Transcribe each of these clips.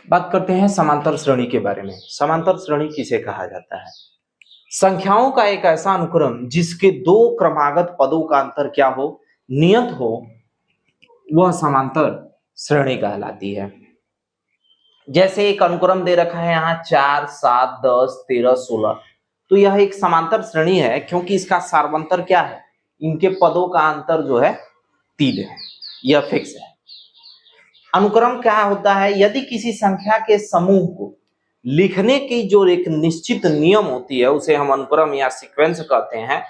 बात करते हैं समांतर श्रेणी के बारे में। समांतर श्रेणी किसे कहा जाता है? संख्याओं का एक ऐसा अनुक्रम जिसके दो क्रमागत पदों का अंतर क्या हो, नियत हो, वह समांतर श्रेणी कहलाती है। जैसे एक अनुक्रम दे रखा है यहाँ 4, 7, 10, 13, 16, तो यह एक समांतर श्रेणी है क्योंकि इसका सार्वंतर क्या है, इनके पदों का अंतर जो है 3 है, यह फिक्स है। अनुक्रम क्या होता है? यदि किसी संख्या के समूह को लिखने की जो एक निश्चित नियम होती है उसे हम अनुक्रम या सीक्वेंस कहते हैं।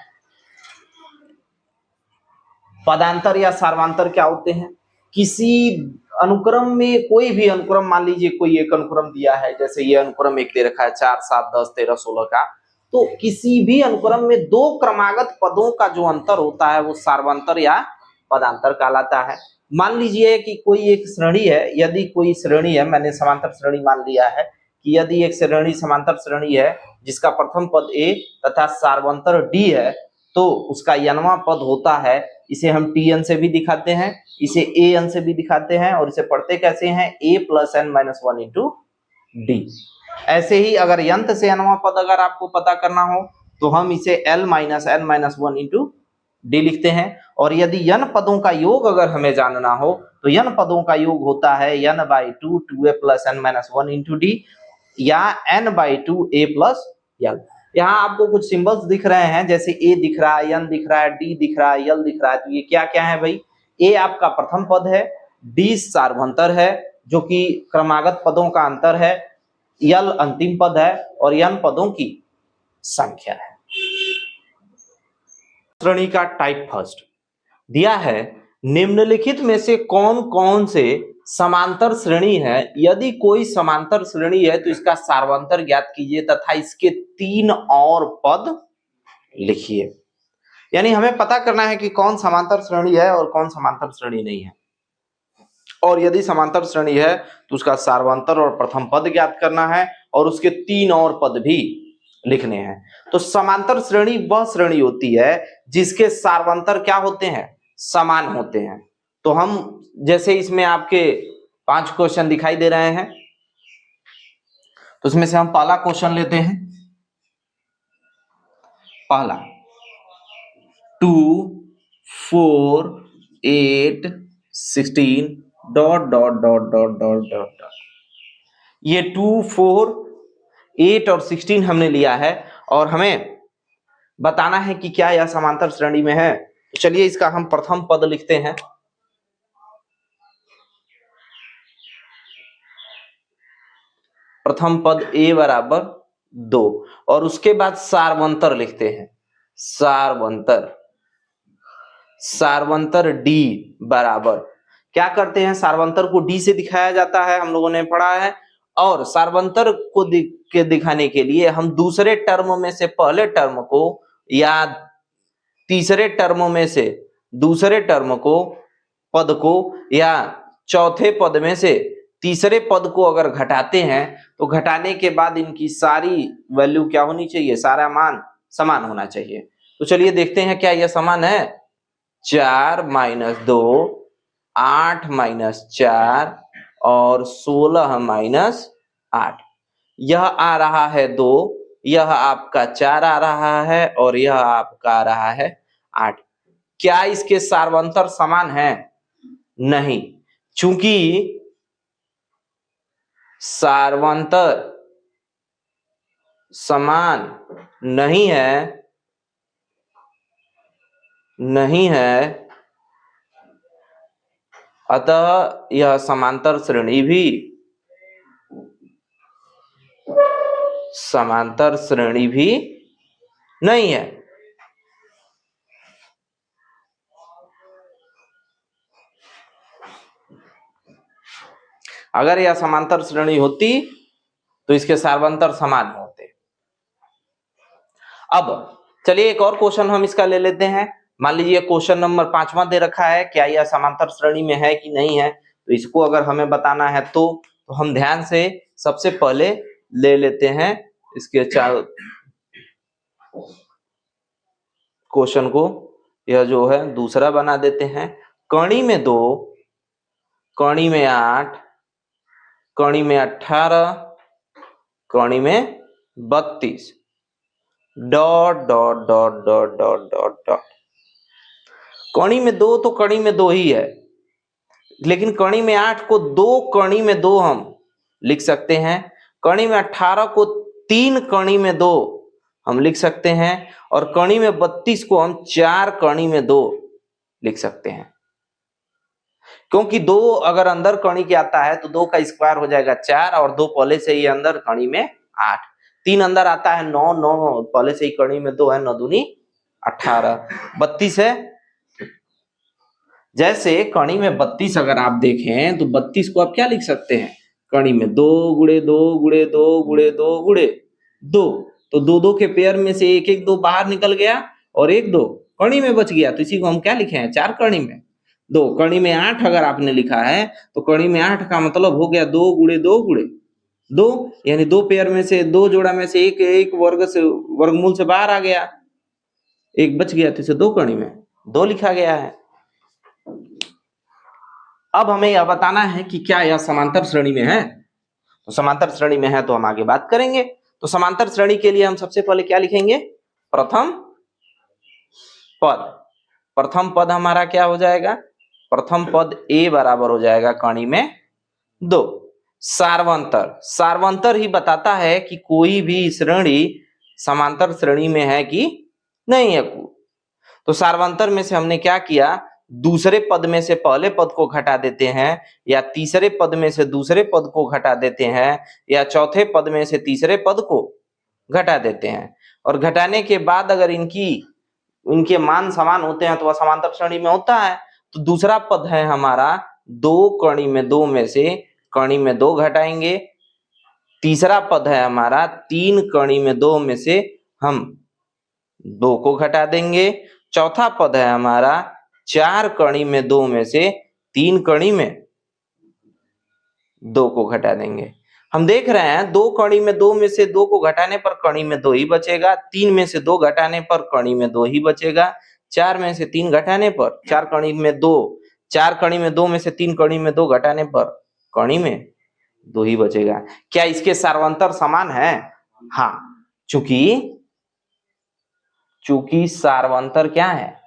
पदांतर या सार्वंतर क्या होते हैं? किसी अनुक्रम में कोई भी अनुक्रम, मान लीजिए कोई एक अनुक्रम दिया है, जैसे ये अनुक्रम एक दे रखा है 4, 7, 10, 13, 16 का, तो किसी भी अनुक्रम में दो क्रमागत पदों का जो अंतर होता है वो सार्वंतर या पदांतर कहलाता है। मान लीजिए कि कोई एक श्रेणी है, यदि कोई श्रेणी है, मैंने समांतर श्रेणी मान लिया है कि यदि एक श्रेणी समांतर श्रेणी है जिसका प्रथम पद a तथा सार्वंतर d है, तो उसका n वां पद होता है, इसे हम tn से भी दिखाते हैं, इसे an से भी दिखाते हैं, और इसे पढ़ते कैसे हैं? a + n-1 into d। ऐसे ही अगर यंत से n वां पद अगर आपको पता करना हो तो हम इसे l - n-1 इंटू d लिखते हैं। और यदि n पदों का योग अगर हमें जानना हो तो n पदों का योग होता है n/2 2a + n-1 into d, या n/2 a + l। यहाँ आपको कुछ सिंबल्स दिख रहे हैं, जैसे a दिख रहा है, n दिख रहा है, d दिख रहा है, l दिख रहा है, तो ये क्या क्या है भाई? a आपका प्रथम पद है, d सार्वंतर है जो कि क्रमागत पदों का अंतर है, l अंतिम पद है और n पदों की संख्या है। श्रेणी का टाइप फर्स्ट दिया है, निम्नलिखित में से कौन कौन से समांतर श्रेणी है? यदि कोई समांतर श्रेणी है तो इसका सार्वंतर ज्ञात कीजिए तथा इसके 3 और पद लिखिए। यानी हमें पता करना है कि कौन समांतर श्रेणी है और कौन समांतर श्रेणी नहीं है, और यदि समांतर श्रेणी है तो उसका सार्वंतर और प्रथम पद ज्ञात करना है और उसके 3 और पद भी लिखने हैं। तो समांतर श्रेणी वह श्रेणी होती है जिसके सार्वंतर क्या होते हैं? समान होते हैं। तो हम जैसे इसमें आपके 5 क्वेश्चन दिखाई दे रहे हैं, तो उसमें से हम पहला क्वेश्चन लेते हैं। पहला 2, 4, 8, 16 ... ये 2, 4, 8 और 16 हमने लिया है और हमें बताना है कि क्या यह समांतर श्रेणी में है। तो चलिए इसका हम प्रथम पद लिखते हैं। प्रथम पद a = 2 और उसके बाद सार्वंतर लिखते हैं। सार्वंतर d बराबर, क्या करते हैं? सार्वंतर को d से दिखाया जाता है, हम लोगों ने पढ़ा है, और सार्वंतर को दिखाने के लिए हम दूसरे टर्म में से पहले टर्म को या तीसरे टर्म में से दूसरे टर्म को, पद को, या चौथे पद में से तीसरे पद को अगर घटाते हैं तो घटाने के बाद इनकी सारी वैल्यू क्या होनी चाहिए? सारा मान समान होना चाहिए। तो चलिए देखते हैं क्या यह समान है। 4 - 2, 8 - 4 और 16 - 8। यह आ रहा है 2, यह आपका 4 आ रहा है और यह आपका आ रहा है 8। क्या इसके सार्वंतर समान है? नहीं, चूंकि सार्वंतर समान नहीं है, अतः यह समांतर श्रेणी भी नहीं है। अगर यह समांतर श्रेणी होती तो इसके सार्वंतर समान होते। अब चलिए एक और क्वेश्चन हम इसका ले लेते हैं। मान लीजिए क्वेश्चन नंबर 5वां दे रखा है, क्या यह समांतर श्रेणी में है कि नहीं है, तो इसको अगर हमें बताना है तो हम ध्यान से सबसे पहले ले लेते हैं इसके 4 क्वेश्चन को। यह जो है दूसरा बना देते हैं। कणी में 2, कणी में 8, कणी में 18, कणी में 32, dot dot dot dot dot dot dot. कणी में 2 तो कणी में 2 ही है, लेकिन कणी में 8 को 2 कणी में 2 हम लिख सकते हैं। कणी में 18 को 3 कणी में 2 हम लिख सकते हैं, और कणी में 32 को हम 4 कणी में 2 लिख सकते हैं। क्योंकि 2 अगर अंदर कणी के आता है तो 2 का स्क्वायर हो जाएगा 4, और 2 पहले से ही अंदर कणी में 8, 3 अंदर आता है 9, 9 पहले से ही कणी में 2 है, 9 दूनी 18, 32 है। जैसे कणी में 32 अगर आप देखें तो 32 को आप क्या लिख सकते हैं, कणी में 2 गुणे 2 गुणे 2 गुणे 2 गुणे 2, तो 2 2 के पेयर में से एक एक 2 बाहर निकल गया और एक 2 कणी में बच गया, तो इसी को हम क्या लिखे हैं, 4 कणी में 2। कणी में 8 अगर आपने लिखा है तो कणी में 8 का मतलब हो गया 2 गुणे 2 गुणे 2, यानी 2 पेयर में से 2 जोड़ा में से एक एक वर्ग से वर्गमूल से बाहर आ गया, एक बच गया, तो इसे 2 कणी में 2 लिखा गया है। अब हमें यह बताना है कि क्या यह समांतर श्रेणी में है। तो समांतर श्रेणी में है तो हम आगे बात करेंगे। तो समांतर श्रेणी के लिए हम सबसे पहले क्या लिखेंगे, प्रथम पद। प्रथम पद हमारा क्या हो जाएगा, प्रथम पद a बराबर हो जाएगा कणी में 2। सार्वंतर, सार्वंतर ही बताता है कि कोई भी श्रेणी समांतर श्रेणी में है कि नहीं है। तो सार्वंतर में से हमने क्या किया, दूसरे पद में से पहले पद को घटा देते हैं, या तीसरे पद में से दूसरे पद को घटा देते हैं, या चौथे पद में से तीसरे पद को घटा देते हैं, और घटाने के बाद अगर इनके मान समान होते हैं तो वह समांतर श्रेणी में होता है। तो दूसरा पद है हमारा 2 कणी में 2 में से कणी में 2 घटाएंगे। तीसरा पद है हमारा 3 कणी में 2 में से हम 2 को घटा देंगे। चौथा पद है हमारा 4 कणी में 2 में से 3 कणी में 2 को घटा देंगे। हम देख रहे हैं 2 कणी में 2 में से 2 को घटाने पर कणी में 2 ही बचेगा, 3 में से 2 घटाने पर कणी में 2 ही बचेगा, 4 में से 3 घटाने पर 4 कणी में 2, 4 कणी में 2 में से 3 कणी में 2 घटाने पर कणी में 2 ही बचेगा। क्या इसके सार्वंतर समान है? हाँ, चूंकि सार्वंतर क्या है,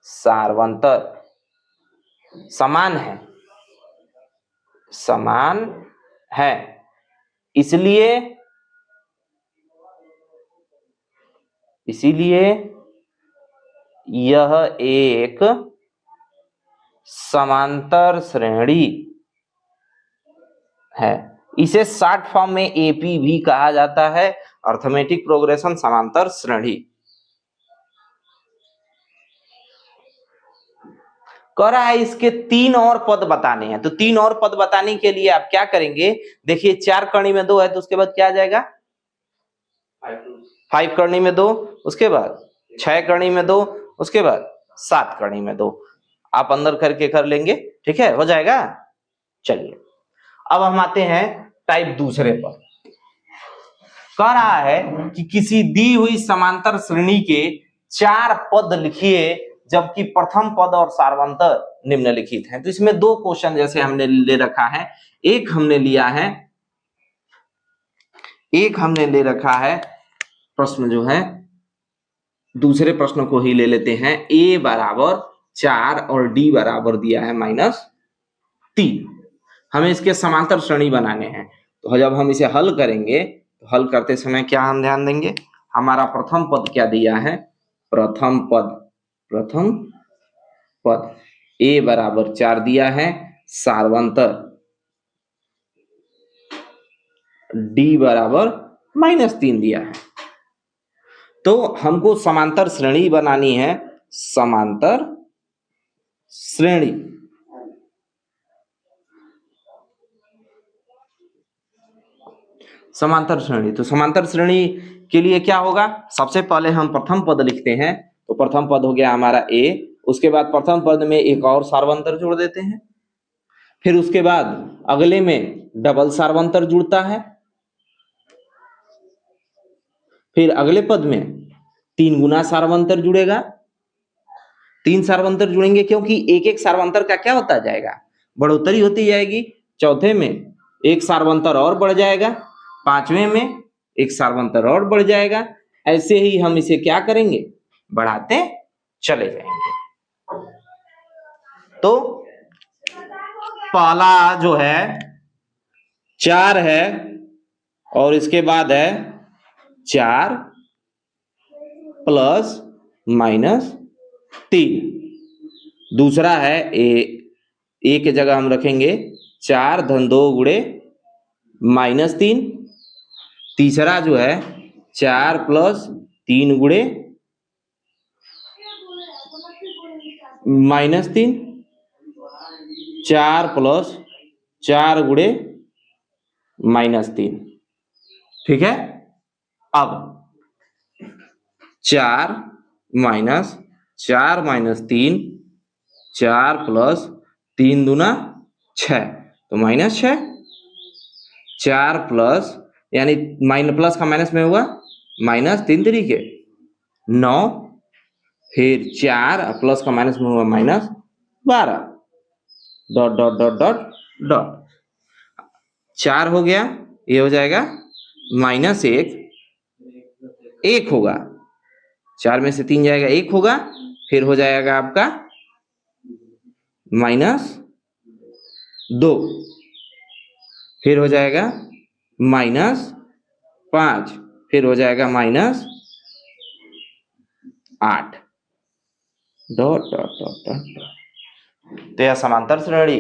सार्वंतर समान है, समान है, इसीलिए यह एक समांतर श्रेणी है। इसे शॉर्ट फॉर्म में एपी भी कहा जाता है, अर्थमेटिक प्रोग्रेशन समांतर श्रेणी। कह रहा है इसके 3 और पद बताने हैं। तो 3 और पद बताने के लिए आप क्या करेंगे, देखिए 4 कणी में 2 है तो उसके बाद क्या आ जाएगा, 5 कणी में 2, उसके बाद 6 कणी में 2, उसके बाद 7 कणी में 2। आप अंदर करके कर लेंगे, ठीक है, हो जाएगा। चलिए अब हम आते हैं टाइप दूसरे पर। कह रहा है कि किसी दी हुई समांतर श्रेणी के 4 पद लिखिए जबकि प्रथम पद और सार्वंतर निम्नलिखित हैं। तो इसमें 2 क्वेश्चन जैसे हमने ले रखा है, एक हमने ले रखा है प्रश्न जो है, दूसरे प्रश्न को ही ले लेते हैं। a बराबर 4 और d बराबर दिया है -3। हमें इसके समांतर श्रेणी बनाने हैं। तो जब हम इसे हल करेंगे तो हल करते समय क्या हम ध्यान देंगे, हमारा प्रथम पद क्या दिया है, प्रथम पद a बराबर 4 दिया है, सार्वंतर d बराबर -3 दिया है। तो हमको समांतर श्रेणी बनानी है, समांतर श्रेणी। समांतर श्रेणी, तो समांतर श्रेणी के लिए क्या होगा, सबसे पहले हम प्रथम पद लिखते हैं। तो प्रथम पद हो गया हमारा a, उसके बाद प्रथम पद में एक और सार्वंतर जोड़ देते हैं, फिर उसके बाद अगले में डबल सार्वंतर जुड़ता है, फिर अगले पद में 3 गुना सार्वंतर जुड़ेगा, 3 सार्वंतर जुड़ेंगे क्योंकि एक एक सार्वंतर का क्या होता जाएगा, बढ़ोतरी होती जाएगी। चौथे में एक सार्वंतर और बढ़ जाएगा, पांचवें में एक सार्वंतर और बढ़ जाएगा। ऐसे ही हम इसे क्या करेंगे, बढ़ाते चले जाएंगे। तो पहला जो है 4 है और इसके बाद है 4 प्लस माइनस 3। दूसरा है ए के जगह हम रखेंगे 4 धन 2 गुणे -3। तीसरा जो है 4 प्लस 3 गुणे -3, 4 प्लस 4 गुणे -3। ठीक है। अब 4 माइनस 4 माइनस 3, 4 प्लस 3 दूना 6, तो -6। 4 प्लस यानी माइनस प्लस का माइनस में हुआ -3 तरीके 9, फिर 4 प्लस का माइनस में हुआ -12, dot dot dot dot dot. 4 हो गया, ये हो जाएगा -1, 1 होगा, 4 में से 3 जाएगा 1 होगा, फिर हो जाएगा आपका -2, फिर हो जाएगा -5, फिर हो जाएगा -8, डॉट डॉट डॉट डॉट। तो यह समांतर श्रेणी।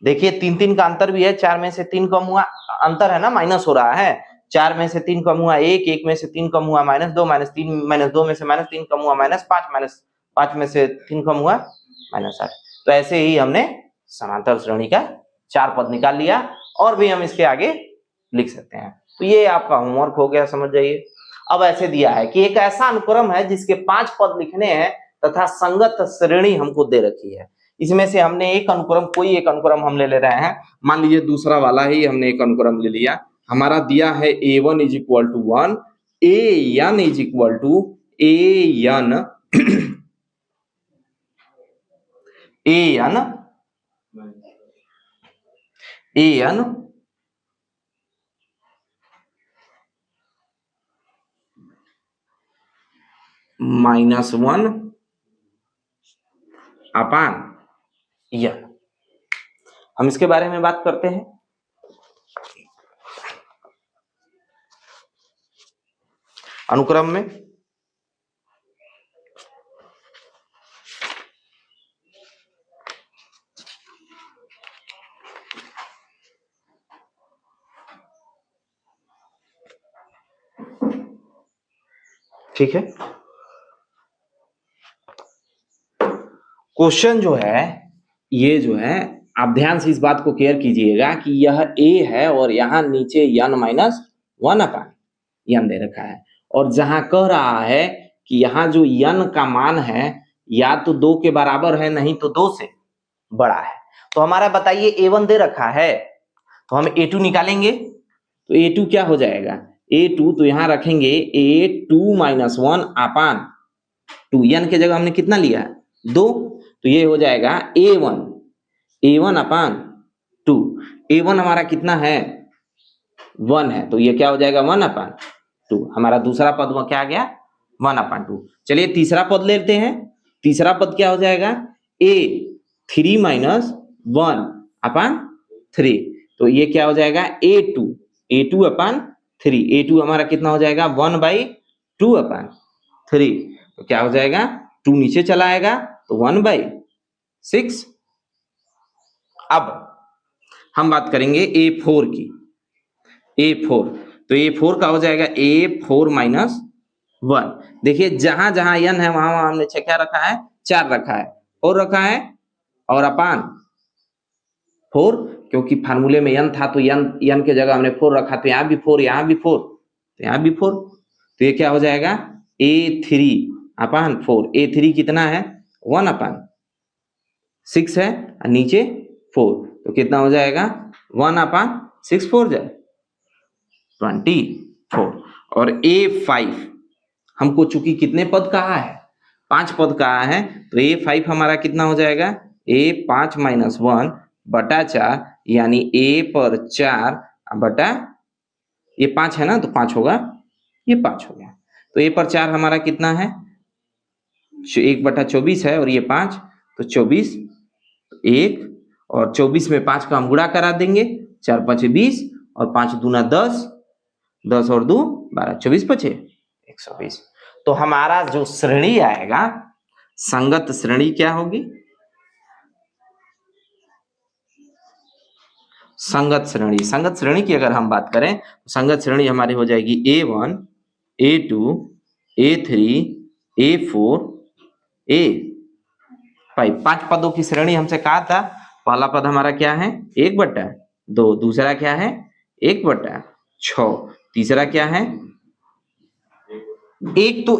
देखिए 3 का अंतर भी है, 4 में से 3 कम हुआ, अंतर है ना, माइनस हो रहा है। 4 में से 3 कम हुआ 1, 1 में से 3 कम हुआ -2, -3, -2 में से -3 कम हुआ -5, -5 में से 3 कम हुआ -8। तो ऐसे ही हमने समांतर श्रेणी का 4 पद निकाल लिया, और भी हम इसके आगे लिख सकते हैं। तो ये आपका होमवर्क हो गया, समझ जाइए। अब ऐसे दिया है कि एक ऐसा अनुक्रम है जिसके 5 पद लिखने हैं तथा संगत श्रेणी हमको दे रखी है। इसमें से हमने एक अनुक्रम, कोई एक अनुक्रम हम ले रहे हैं। मान लीजिए दूसरा वाला ही हमने एक अनुक्रम ले लिया। हमारा दिया है a1 = 1, an -1 अपान n। हम इसके बारे में बात करते हैं। अनुक्रम में ठीक है, क्वेश्चन जो है, ये जो है, आप ध्यान से इस बात को केयर कीजिएगा कि यह a है और यहां नीचे n - 1 अपान n दे रखा है, और जहां कह रहा है कि यहाँ जो n का मान है या तो 2 के बराबर है, नहीं तो 2 से बड़ा है। तो हमारा बताइए a1 दे रखा है, तो हम a2 निकालेंगे। तो a2 क्या हो जाएगा, a2 तो यहाँ रखेंगे a2 - 1 अपान 2, n के जगह हमने कितना लिया है 2, तो ये हो जाएगा a1 अपान 2। a1 हमारा कितना है 1 है, तो ये क्या हो जाएगा 1 अपान 2। हमारा दूसरा पद में क्या आ गया 1 अपान 2। चलिए तीसरा पद लेते हैं। तीसरा पद क्या हो जाएगा a3 - 1 अपान 3, तो ये क्या हो जाएगा a2 अपान 3। a2 हमारा कितना हो जाएगा 1/2 अपान 3, तो क्या हो जाएगा 2 नीचे चला आएगा तो 1/6। अब हम बात करेंगे a4 की। a4, तो a4 का हो जाएगा a4 - 1। देखिए जहां जहां n है वहां वहां हमने क्या रखा है 4 रखा है, और रखा है, और अपान 4, क्योंकि फार्मूले में n था तो n के जगह हमने 4 रखा, तो यहाँ भी 4, यहाँ भी 4, तो यहाँ भी 4, तो ये क्या हो जाएगा a3 अपान 4। a3 कितना है 1 अपान 6 है, और नीचे 4, तो कितना हो जाएगा 1 अपान 6, 4 जाए 24। और a5 हमको चूंकि कितने पद कहा है 5 पद कहा है, तो a5 हमारा कितना हो जाएगा a5 - 1 बटा 4 यानी a पर 4 बटा ये 5 है ना, तो 5 होगा, ये 5 हो गया। तो a पर 4 हमारा कितना है, 1/24 है और ये 5, तो 24, 1 और 24 में 5 का हम गुणा करा देंगे, 4 5 20 और 5 दूना 10, 10 और 2 12, 24 5 120। तो हमारा जो श्रेणी आएगा, संगत श्रेणी क्या होगी, संगत श्रेणी, संगत श्रेणी की अगर हम बात करें तो संगत श्रेणी हमारी हो जाएगी A1 A2 A3 A4 A5। 5 पदों की श्रेणी हमसे कहा था। पहला पद हमारा क्या है, 1/2, दूसरा क्या है 1/6, तीसरा क्या है एक, तो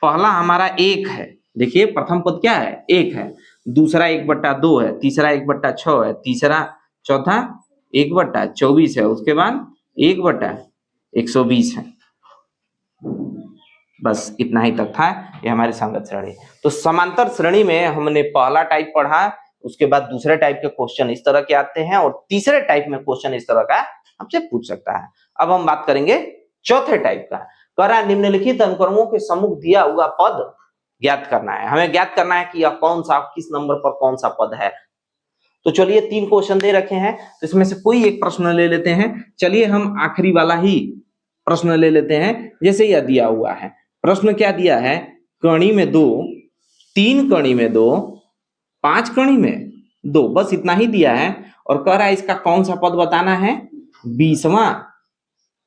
पहला हमारा 1 है, देखिए प्रथम पद क्या है 1 है, दूसरा 1/2 है, तीसरा 1/6 है, तीसरा चौथा 1/24 है, उसके बाद 1/120 है। बस इतना ही तक था, ये हमारी संगत श्रेणी। तो समांतर श्रेणी में हमने पहला टाइप पढ़ा, उसके बाद दूसरे टाइप के क्वेश्चन इस तरह के आते हैं और तीसरे टाइप में क्वेश्चन इस तरह का हमसे पूछ सकता है। अब हम बात करेंगे चौथे टाइप का। कह रहा है निम्नलिखित अनुक्रमों के सम्मुख दिया हुआ पद ज्ञात करना है। हमें ज्ञात करना है कि यह कौन सा, किस नंबर पर कौन सा पद है। तो चलिए 3 क्वेश्चन दे रखे हैं, तो इसमें से कोई एक प्रश्न ले लेते हैं। चलिए हम आखिरी वाला ही प्रश्न ले लेते हैं। जैसे यह दिया हुआ है, प्रश्न क्या दिया है, कणी में 2, 3 कणी में 2, 5 कणी में 2, बस इतना ही दिया है। और कह रहा है इसका कौन सा पद बताना है, 20वां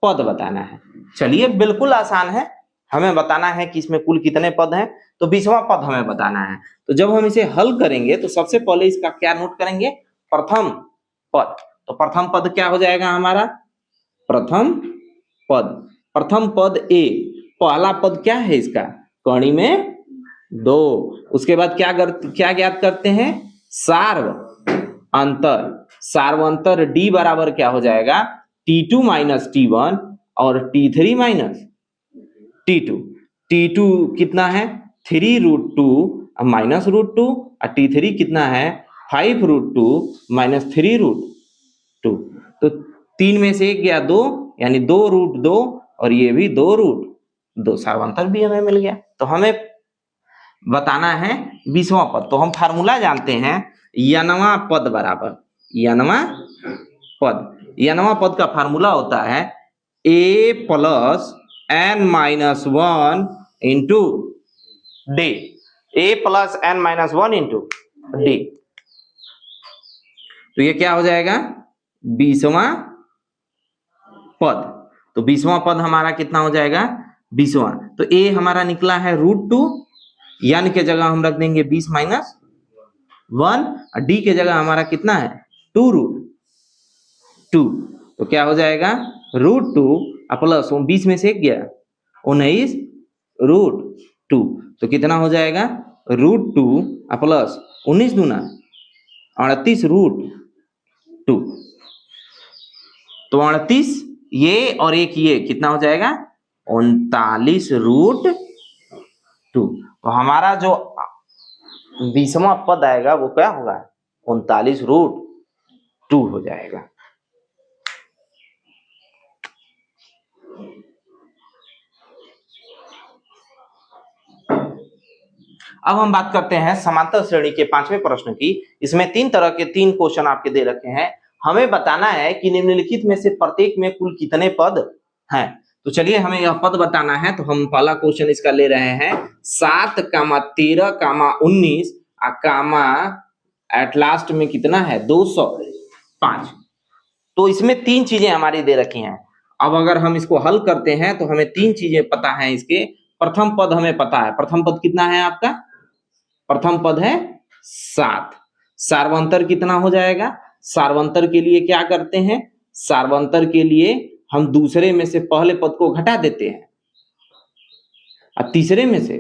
पद बताना है। चलिए बिल्कुल आसान है, हमें बताना है कि इसमें कुल कितने पद हैं, तो 20वां पद हमें बताना है। तो जब हम इसे हल करेंगे तो सबसे पहले इसका क्या नोट करेंगे, प्रथम पद। तो प्रथम पद क्या हो जाएगा हमारा, प्रथम पद, प्रथम पद ए, पहला पद क्या है इसका, कणी में 2, उसके बाद क्या ज्ञात करते हैं, सार्व अंतर, सार्वंतर d बराबर क्या हो जाएगा, T2 माइनस T1 और T3 माइनस T2। T2 कितना है 3√2 माइनस √2 और T3 कितना है 5√2 माइनस 3√2। तो 3 में से 1 गया 2, यानी 2√2 और ये भी 2√2, सार्वंतर भी हमें मिल गया। तो हमें बताना है 20वां पद। तो हम फार्मूला जानते हैं, यनवा पद बराबर, यनवा पद का फार्मूला होता है a plus n-1 into D, a plus n-1 into D. तो ये क्या हो जाएगा 20वां पद। तो 20वां पद हमारा कितना हो जाएगा 20वां। तो a हमारा निकला है √2, n के जगह हम रख देंगे 20 माइनस 1, और d के जगह हमारा कितना है 2√2। तो क्या हो जाएगा √2 प्लस 20 में से 1 गया 19√2। तो कितना हो जाएगा √2 प्लस 19 दूना 38√2। तो 38 ये और एक ये कितना हो जाएगा 39√2। तो हमारा जो 20वां पद आएगा वो क्या होगा 39√2 हो जाएगा। अब हम बात करते हैं समांतर श्रेणी के 5वें प्रश्न की। इसमें 3 तरह के 3 क्वेश्चन आपके दे रखे हैं। हमें बताना है कि निम्नलिखित में से प्रत्येक में कुल कितने पद हैं। तो चलिए हमें यह पद बताना है। तो हम पहला क्वेश्चन इसका ले रहे हैं 7, 13, 19 कामा एट लास्ट में कितना है 205। तो इसमें 3 चीजें हमारी दे रखी हैं। अब अगर हम इसको हल करते हैं तो हमें 3 चीजें पता है। इसके प्रथम पद हमें पता है, प्रथम पद कितना है आपका, प्रथम पद है 7। सार्वंतर कितना हो जाएगा, सार्वंतर के लिए क्या करते हैं, सार्वंतर के लिए हम दूसरे में से पहले पद को घटा देते हैं और तीसरे में से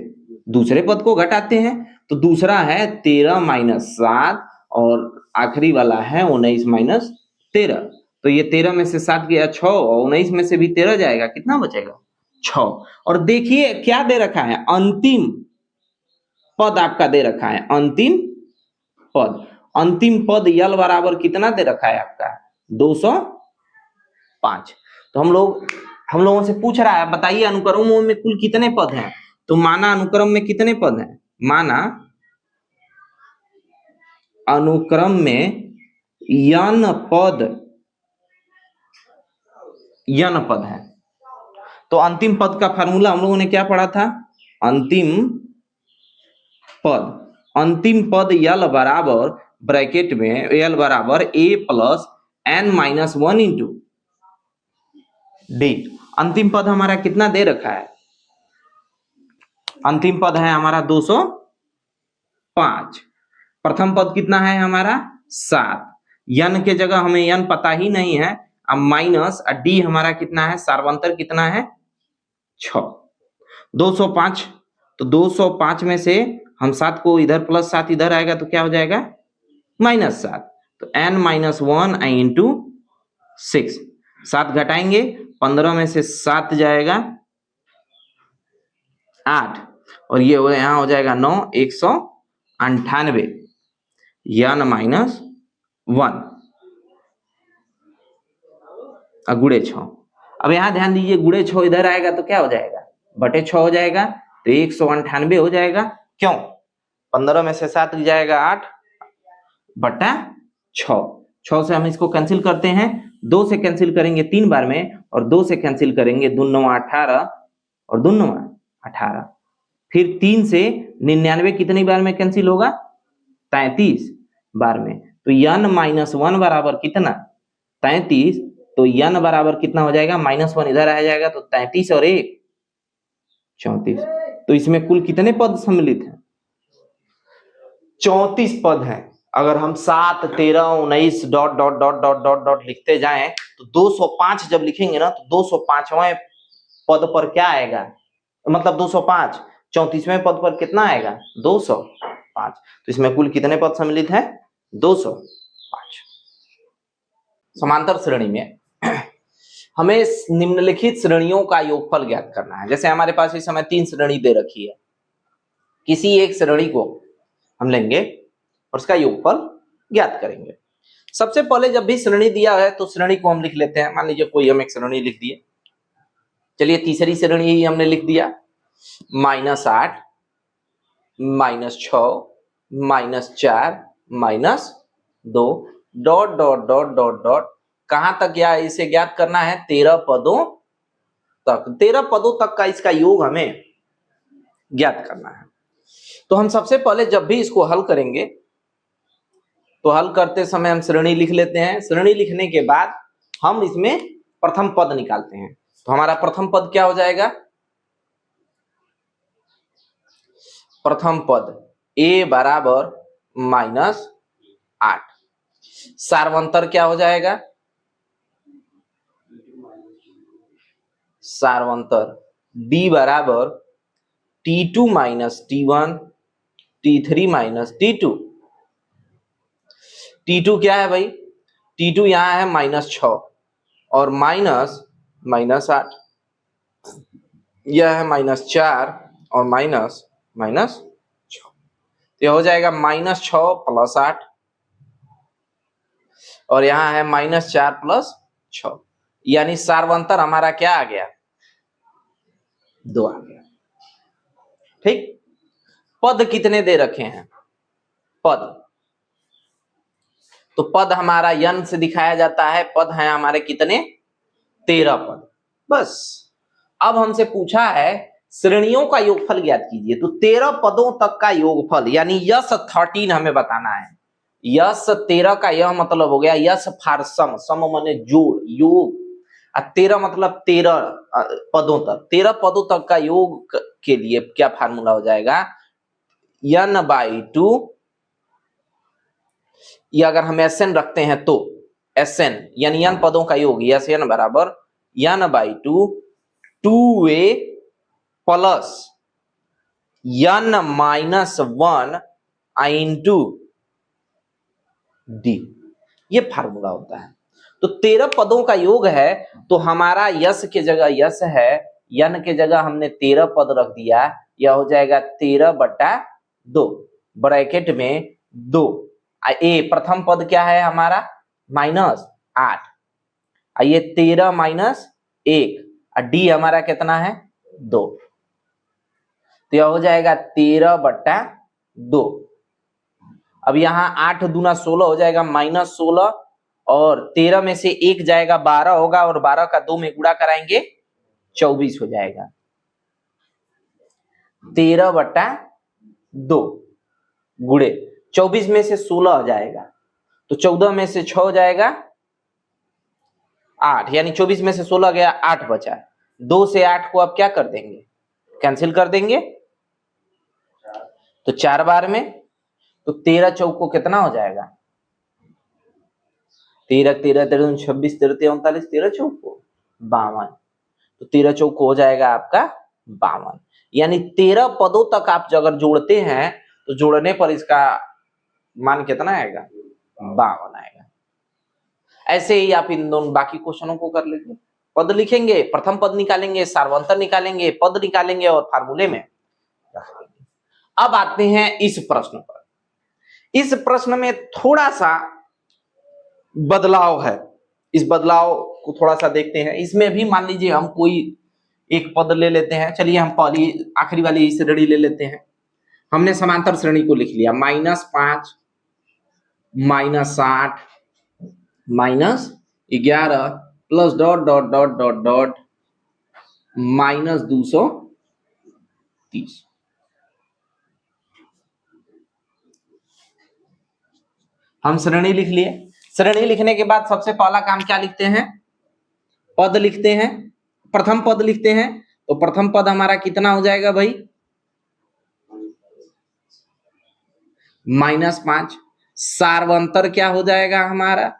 दूसरे पद को घटाते हैं। तो दूसरा है 13 माइनस 7 और आखिरी वाला है 19 माइनस 13। तो ये 13 में से 7 गया 6 और 19 में से भी 13 जाएगा, कितना बचेगा 6। और देखिए क्या दे रखा है, अंतिम पद आपका दे रखा है, अंतिम पद। अंतिम पद यल बराबर कितना दे रखा है आपका 205। तो हम लोगों से पूछ रहा है बताइए अनुक्रमों में कुल कितने पद हैं। तो माना अनुक्रम में कितने पद हैं, माना अनुक्रम में n पद है। तो अंतिम पद का फार्मूला हम लोगों ने क्या पढ़ा था, अंतिम पद यल बराबर ब्रैकेट में यल बराबर a plus n minus 1 into D. अंतिम पद हमारा कितना दे रखा है, अंतिम पद है हमारा 205। प्रथम पद कितना है हमारा 7, n के जगह हमें n पता ही नहीं है, अब माइनस डी हमारा कितना है, सार्वंतर कितना है 6। 205, तो 205 में से हम 7 को इधर प्लस 7 इधर आएगा तो क्या हो जाएगा -7, तो n माइनस 1 इंटू 6। 7 घटाएंगे 15 में से 7 जाएगा 8 और ये यहाँ हो जाएगा 9, 198 n माइनस 1 गुड़े 6। अब यहाँ ध्यान दीजिए गुड़े 6 इधर आएगा तो क्या हो जाएगा बटे 6 हो जाएगा, तो 198 हो जाएगा। क्यों, 15 में से 7 जाएगा 8 बटा 6। 6 से हम इसको कैंसिल करते हैं, 2 से कैंसिल करेंगे 3 बार में और 2 से कैंसिल करेंगे 2 9 18 और 2 9 18। फिर 3 से 99 कितनी बार में कैंसिल होगा 33 बार में। तो n माइनस 1 बराबर कितना 33, तो n बराबर कितना हो जाएगा -1 इधर आ जाएगा, तो 33 और 1 34। तो इसमें कुल कितने पद सम्मिलित हैं 34 पद हैं। अगर हम 7 13 19 dot dot dot dot dot dot लिखते जाएं तो 205 जब लिखेंगे ना तो 205वें पद पर क्या आएगा, मतलब 205 34वें पद पर कितना आएगा 205। तो इसमें कुल कितने पद सम्मिलित है 205। समांतर श्रेणी में हमें निम्नलिखित श्रेणियों का योगफल ज्ञात करना है। जैसे हमारे पास इस समय 3 श्रेणी दे रखी है, किसी एक श्रेणी को हम लेंगे और उसका योगफल ज्ञात करेंगे। सबसे पहले जब भी श्रेणी दिया है तो श्रेणी को हम लिख लेते हैं। मान लीजिए कोई हम एक श्रेणी लिख दिए, चलिए तीसरी श्रेणी ही हमने लिख दिया -8 -6 -4 -2 dot dot dot dot dot कहां तक या इसे ज्ञात करना है 13 पदों तक। 13 पदों तक का इसका योग हमें ज्ञात करना है। तो हम सबसे पहले जब भी इसको हल करेंगे तो हल करते समय हम श्रेणी लिख लेते हैं। श्रेणी लिखने के बाद हम इसमें प्रथम पद निकालते हैं। तो हमारा प्रथम पद क्या हो जाएगा, प्रथम पद a बराबर -8। सार्वंतर क्या हो जाएगा, सार्वंतर d बराबर t2 minus t1 t3 minus t2। t2 क्या है भाई, t2 यहां है -6 और -8, यह है -4 और -6। ये हो जाएगा -6 + 8 और यहां है -4 + 6, यानी सार्वंतर हमारा क्या आ गया 2 आ गया। ठीक, पद कितने दे रखे हैं, पद, तो पद हमारा n से दिखाया जाता है। पद है हमारे कितने 13 पद। बस अब हमसे पूछा है श्रेणियों का योगफल ज्ञात कीजिए, तो 13 पदों तक का योगफल यानी यस 13 हमें बताना है। यस 13 का यह मतलब हो गया यस फार सम, सम माने जोड़, योग, और 13 मतलब 13 पदों तक। 13 पदों तक का योग के लिए क्या फार्मूला हो जाएगा n/2, या अगर हम Sn रखते हैं तो Sn यानी n पदों का योग Sn बराबर n/2 2a plus n-1 into d, ये फार्मूला होता है। तो 13 पदों का योग है, तो हमारा यस के जगह यस है, n के जगह हमने 13 पद रख दिया, यह हो जाएगा 13/2 ब्रैकेट में 2 ए प्रथम पद क्या है हमारा -8, ये 13 माइनस 1, डी हमारा कितना है 2, तो यह हो जाएगा 13/2। अब यहाँ 8 दूना 16 हो जाएगा -16, और 13 में से 1 जाएगा 12 होगा, और 12 का 2 में गुणा कराएंगे 24 हो जाएगा। 13/2 गुणे 24 में से 16 हो जाएगा, तो 14 में से 6 हो जाएगा 8, यानी 24 में से 16 गया 8 बचा। 2 से 8 को अब क्या कर देंगे, कैंसिल कर देंगे, तो 4 बार में, तो 13 चौको कितना हो जाएगा 13 13 13 26 13 39 13 चौको 52, तो 13 चौको हो जाएगा आपका 52, यानी 13 पदों तक आप अगर जोड़ते हैं तो जोड़ने पर इसका मान कितना आएगा 52 आएगा। ऐसे ही आप इन दोनों बाकी क्वेश्चनों को कर लीजिए। पद लिखेंगे, प्रथम पद निकालेंगे, सार्वंतर निकालेंगे, पद निकालेंगे और फार्मूले में रख देंगे। अब आते हैं इस प्रश्न पर। इस प्रश्न में थोड़ा सा बदलाव है, इस बदलाव को थोड़ा सा देखते हैं। इसमें भी मान लीजिए हम कोई एक पद ले लेते हैं, चलिए हम पहली आखिरी वाली श्रेणी ले लेते हैं। हमने समांतर श्रेणी को लिख लिया, -5 -8 -11 plus dot dot dot dot dot -230। हम श्रेणी लिख लिए। श्रेणी लिखने के बाद सबसे पहला काम क्या लिखते हैं, पद लिखते हैं, प्रथम पद लिखते हैं। तो प्रथम पद हमारा कितना हो जाएगा भाई -5। सार्वंतर क्या हो जाएगा हमारा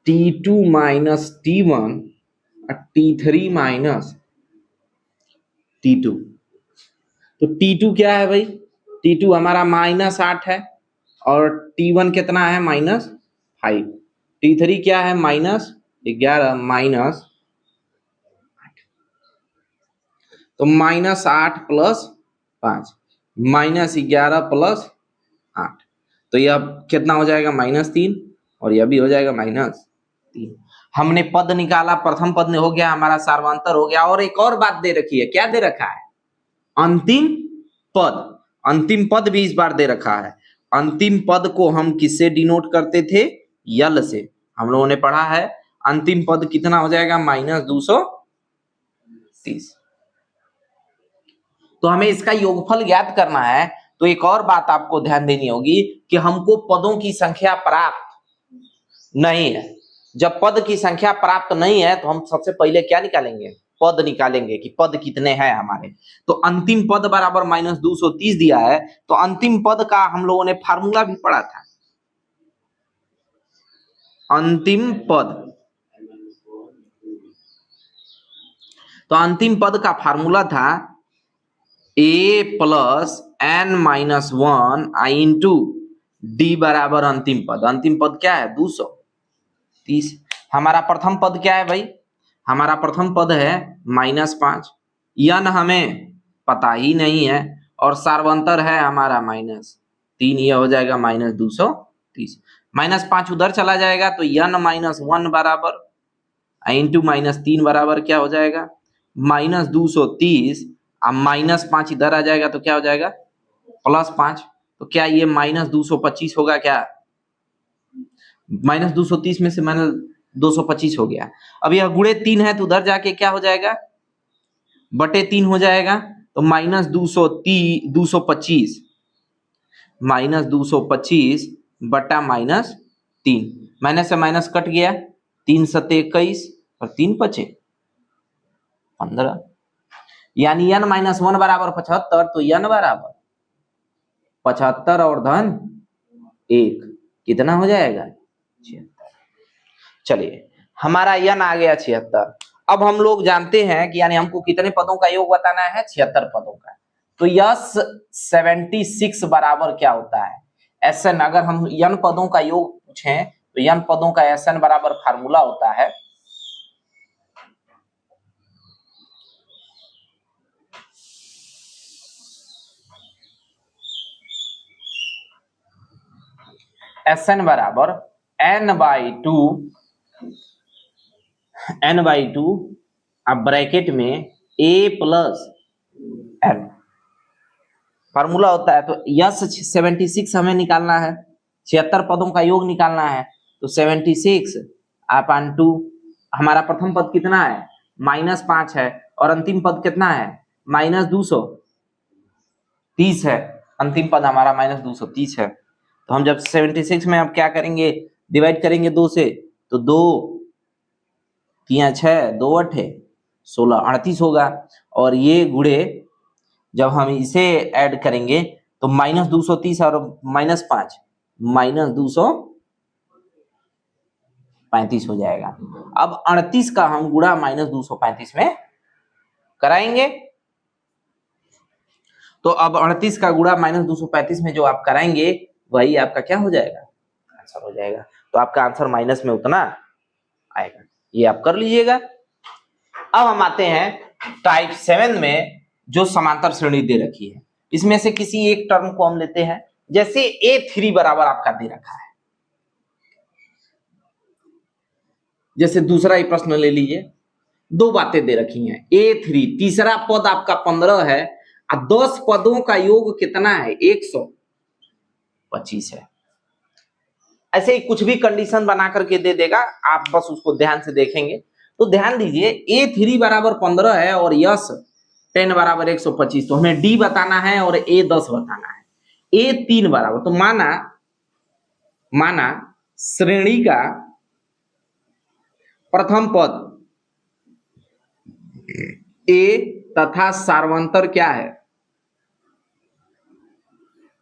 T2 माइनस T1 और T3 माइनस T2। तो T2 क्या है भाई, T2 हमारा -8 है, और T1 कितना है -5। T3 क्या है -11 माइनस, तो -8 प्लस 5 -11 प्लस 8, तो यह कितना हो जाएगा -3, और यह भी हो जाएगा -3। हमने पद निकाला, प्रथम पद ने हो गया हमारा, सार्वंतर हो गया। और एक और बात दे रखी है, क्या दे रखा है, अंतिम पद। अंतिम पद भी इस बार दे रखा है। अंतिम पद को हम किससे डिनोट करते थे, यल से। हम लोगों ने पढ़ा है अंतिम पद कितना हो जाएगा -230। तो हमें इसका योगफल ज्ञात करना है। तो एक और बात आपको ध्यान देनी होगी कि हमको पदों की संख्या प्राप्त नहीं है। जब पद की संख्या प्राप्त नहीं है तो हम सबसे पहले क्या निकालेंगे, पद निकालेंगे कि पद कितने हैं हमारे। तो अंतिम पद बराबर -230 दिया है, तो अंतिम पद का हम लोगों ने फार्मूला भी पढ़ा था। अंतिम पद, तो अंतिम पद का फार्मूला था a plus n-1 into D बराबर अंतिम पद। अंतिम पद क्या है 230। हमारा प्रथम पद क्या है भाई, हमारा प्रथम पद है -5, यन हमें पता ही नहीं है, और सार्वंतर है हमारा -3, यह हो जाएगा -230। -5 उधर चला जाएगा, तो n-1 बराबर इंटू -3 बराबर क्या हो जाएगा -230। अब -5 इधर आ जाएगा तो क्या हो जाएगा +5, तो क्या ये -225 होगा क्या, -230 में से -225 हो गया। अब यह गुणे 3 है, तो उधर जाके क्या हो जाएगा /3 हो जाएगा, तो -225 बटा -3, माइनस से माइनस कट गया, 3 सत्ते 21 और 3 बचे 15, यानी n-1 बराबर 75। तो n बराबर 75 और धन 1 कितना हो जाएगा 76। चलिए हमारा n आ गया 76। अब हम लोग जानते हैं कि यानी हमको कितने पदों का योग बताना है 76 पदों का। तो यस 76 बराबर क्या होता है Sn। अगर हम n पदों का योग पूछें तो n पदों का Sn बराबर फार्मूला होता है Sn बराबर n/2 अब ब्रैकेट में a प्लस l फार्मूला होता है। तो यस 76 हमें निकालना है, 76 पदों का योग निकालना है। तो 76 अपॉन 2, हमारा प्रथम पद कितना है -5 है और अंतिम पद कितना है -230 है। अंतिम पद हमारा -230 है। तो हम जब 76 में अब क्या करेंगे, डिवाइड करेंगे 2 से, तो 2 3 6 2 8 16 38 होगा। और ये गुणे जब हम इसे ऐड करेंगे तो -230 और -5 -235 हो जाएगा। अब 38 का हम गुणा -235 में कराएंगे। तो अब 38 का गुणा -235 में जो आप कराएंगे वही आपका क्या हो जाएगा, आंसर हो जाएगा। तो आपका आंसर माइनस में उतना आएगा, ये आप कर लीजिएगा। अब हम आते हैं टाइप 7 में जो समांतर श्रेणी दे रखी है। इसमें से किसी एक टर्म को हम लेते हैं, जैसे A3 बराबर आपका दे रखा है। जैसे दूसरा ही प्रश्न ले लीजिए, दो बातें दे रखी हैं। A3 तीसरा पद आपका 15 है और 10 पदों का योग कितना है 125 है। ऐसे ही कुछ भी कंडीशन बना करके दे देगा, आप बस उसको ध्यान से देखेंगे। तो ध्यान दीजिए A3 बराबर 15 है और यस 10 बराबर 125। तो हमें D बताना है और A10 बताना है। A3 बराबर, तो माना श्रेणी का प्रथम पद A तथा सार्वंतर क्या है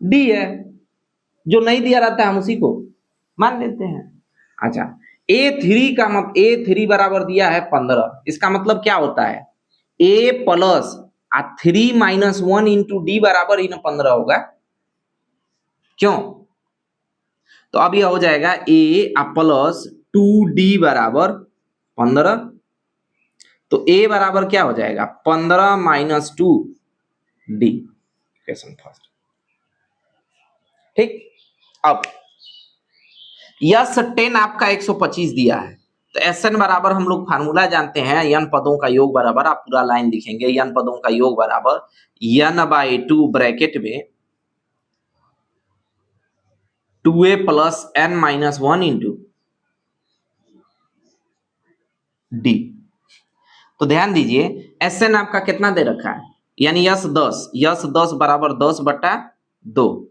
D है। जो नहीं दिया रहता है हम उसी को मान लेते हैं। अच्छा, A3 का मतलब A3 बराबर दिया है 15, इसका मतलब क्या होता है A plus 3 minus 1 into D बराबर इन 15 होगा। क्यों? तो अब यह हो जाएगा A प्लस 2D बराबर 15। तो A बराबर क्या हो जाएगा 15 माइनस 2D। क्वेश्चन फर्स्ट, ठीक। अब यस 10 आपका 125 दिया है। तो Sn बराबर हम लोग फार्मूला जानते हैं, n पदों का योग बराबर, आप पूरा लाइन लिखेंगे, n पदों का योग बराबर n/2 ब्रैकेट में 2a plus n minus 1 into D. तो ध्यान दीजिए Sn आपका कितना दे रखा है, यानी यस 10 बराबर 10/2।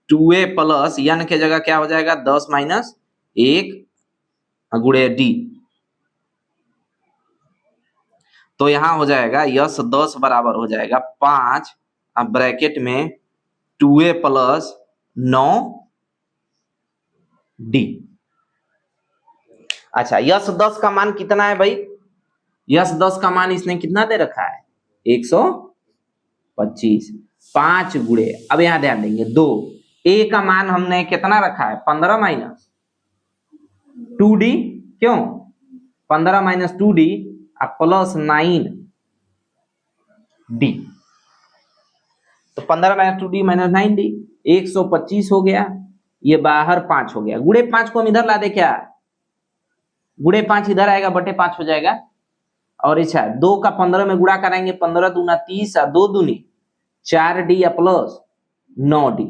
2a प्लस n के जगह क्या हो जाएगा 10 माइनस 1 गुणे डी। तो यहां हो जाएगा यस 10 बराबर हो जाएगा 5 अब ब्रैकेट में 2a प्लस 9d। अच्छा, यस 10 का मान कितना है भाई, यस 10 का मान इसने कितना दे रखा है 125। 5 गुणे, अब यहां ध्यान देंगे 2, a का मान हमने कितना रखा है 15 माइनस 2d। क्यों 15 माइनस 2d प्लस 9d। तो 15 माइनस 2d माइनस 9d 125 हो गया। ये बाहर 5 हो गया, गुणे 5 को हम इधर ला दे, क्या गुणे 5 इधर आएगा बटे 5 हो जाएगा। और अच्छा 2 का 15 में गुणा कराएंगे, 15 दूना 30 और 2 दूनी 4d या प्लस 9d।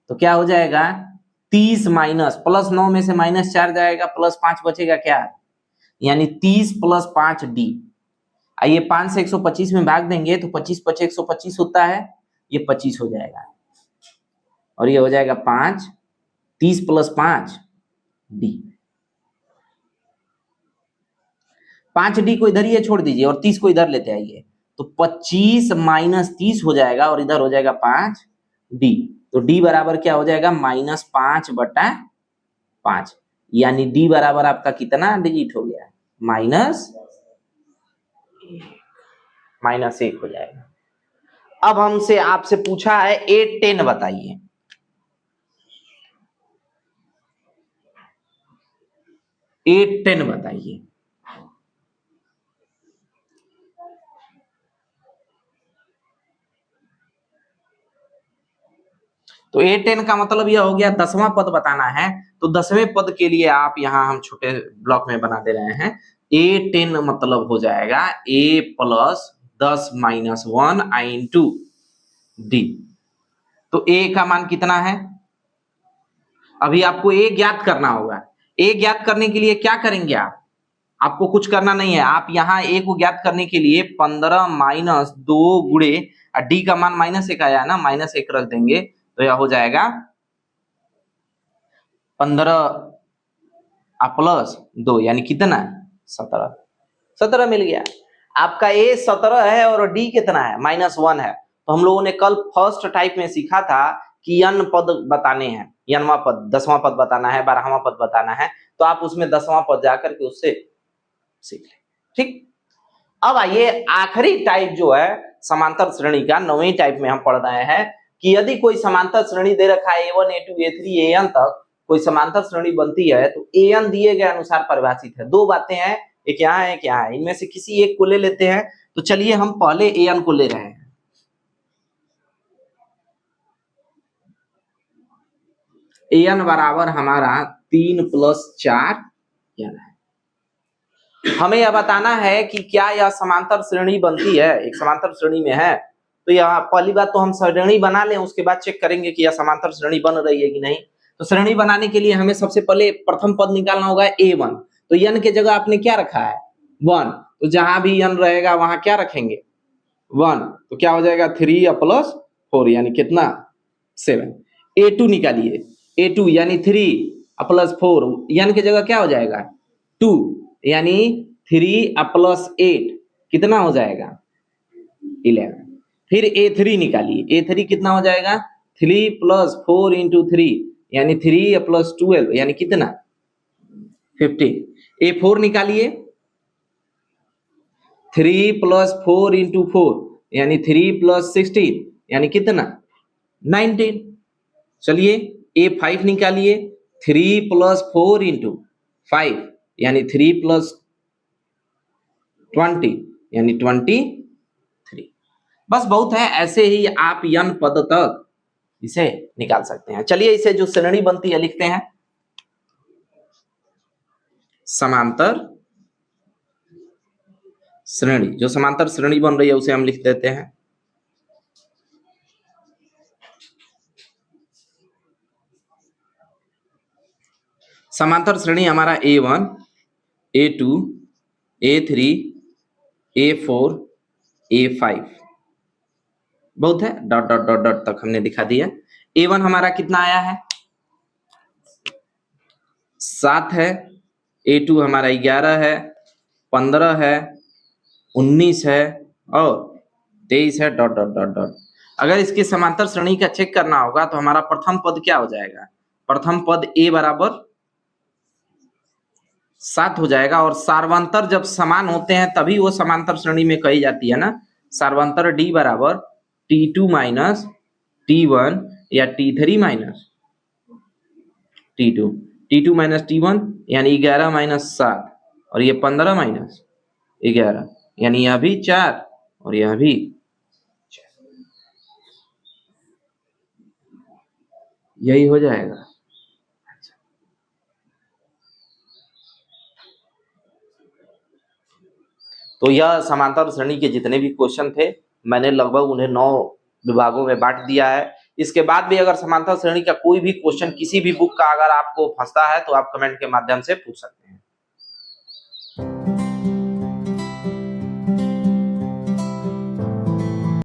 तो क्या हो जाएगा 30 माइनस प्लस 9 में से माइनस 4 जाएगा, प्लस 5 बचेगा क्या, यानी 30 प्लस 5d। आइए 5 से 125 में भाग देंगे तो 25 पचे 125 होता है, ये 25 हो जाएगा और ये हो जाएगा 5, 30 प्लस 5d। 5d को इधर ही छोड़ दीजिए और 30 को इधर लेते आइए, तो 25 माइनस 30 हो जाएगा और इधर हो जाएगा 5d। तो d बराबर क्या हो जाएगा -5/5, यानी d बराबर आपका कितना डिजिट हो गया -1 हो जाएगा। अब हमसे आपसे पूछा है A10 बताइए। A10 बताइए। तो A10 का मतलब यह हो गया 10वां पद बताना है, तो 10वें पद के लिए आप यहाँ हम छोटे ब्लॉक में बना दे रहे हैं। A10 मतलब हो जाएगा A plus 10 minus 1 I into D। तो A का मान कितना है? अभी आपको A ज्ञात करना होगा। A ज्ञात करने के लिए क्या करेंगे आप? आपको कुछ करना नहीं है, आप यहाँ A को ज्ञात करने के लिए 15 माइनस 2 गुणे D का मान -1 आया ना, -1 रख देंगे तो यह हो जाएगा 15 प्लस 2 यानी कितना? 17। 17 मिल गया। आपका A 17 है और D कितना है? -1 है। तो हम लोगों ने कल फर्स्ट टाइप में सीखा था कि n पद बताने हैं, nवां पद, 10वां पद बताना है, 12वां पद बताना है, तो आप उसमें 10वां पद जाकर के उससे सीख लें। ठीक, अब आइए आखिरी टाइप जो है समांतर श्रेणी का, 9वीं टाइप में हम पढ़ रहे हैं कि यदि कोई समांतर श्रेणी दे रखा है A1 A2 A3 AN तक कोई समांतर श्रेणी बनती है तो AN दिए गए अनुसार परिभाषित है। दो बातें हैं, एक यहाँ है, एक यहाँ है, इनमें से किसी एक को ले लेते हैं। तो चलिए हम पहले AN को ले रहे हैं। AN बराबर हमारा 3 + 4 AN है। हमें यह बताना है कि क्या यह समांतर श्रेणी बनती है, एक समांतर श्रेणी में है। तो यहाँ पहली बात तो हम श्रेणी बना लें, उसके बाद चेक करेंगे कि यह समांतर श्रेणी बन रही है कि नहीं। तो श्रेणी बनाने के लिए हमें सबसे पहले प्रथम पद निकालना होगा A1। तो n के जगह आपने क्या रखा है? 1। तो जहां भी n रहेगा वहां क्या रखेंगे? 1। तो क्या हो जाएगा? 3 + 4 यानी कितना? 7। A2 निकालिए। A2 यानी 3 + 4, n के जगह क्या हो जाएगा? 2 यानी 3 + 8 कितना हो जाएगा? 11। फिर A3 निकालिए। A3 कितना हो जाएगा? 3 + 4 × 3 यानी 3 + 12 यानी कितना? 15। A4 निकालिए। 3 + 4 × 4 यानी 3 + 16 यानी कितना? 19। चलिए A5 निकालिए। 3 + 4 × 5 यानी 3 + 20 यानी 23। बस बहुत है, ऐसे ही आप n पद तक इसे निकाल सकते हैं। चलिए इसे जो श्रेणी बनती है लिखते हैं। समांतर श्रेणी, जो समांतर श्रेणी बन रही है उसे हम लिख देते हैं। समांतर श्रेणी हमारा A1 A2 A3 A4 A5 बहुत है, डॉट डॉट डॉट डॉट तक हमने दिखा दिया। A1 हमारा कितना आया है? 7 है। A2 हमारा 11 है, 15 है, 19 है और 23 है, डॉट डॉट डॉट डॉट। अगर इसकी समांतर श्रेणी का चेक करना होगा तो हमारा प्रथम पद क्या हो जाएगा? प्रथम पद A बराबर 7 हो जाएगा। और सार्वंतर जब समान होते हैं तभी वो समांतर श्रेणी में कही जाती है ना। सार्वंतर D बराबर T2 माइनस T1 या T3 minus T2। T2 minus T1 यानी 11 माइनस 7 और ये 15 माइनस 11 यानी यह भी 4 और यह भी 4। यही हो जाएगा। तो यह समांतर श्रेणी के जितने भी क्वेश्चन थे मैंने लगभग उन्हें 9 विभागों में बांट दिया है। इसके बाद भी अगर समांतर श्रेणी का कोई भी क्वेश्चन किसी भी बुक का अगर आपको फंसता है तो आप कमेंट के माध्यम से पूछ सकते हैं।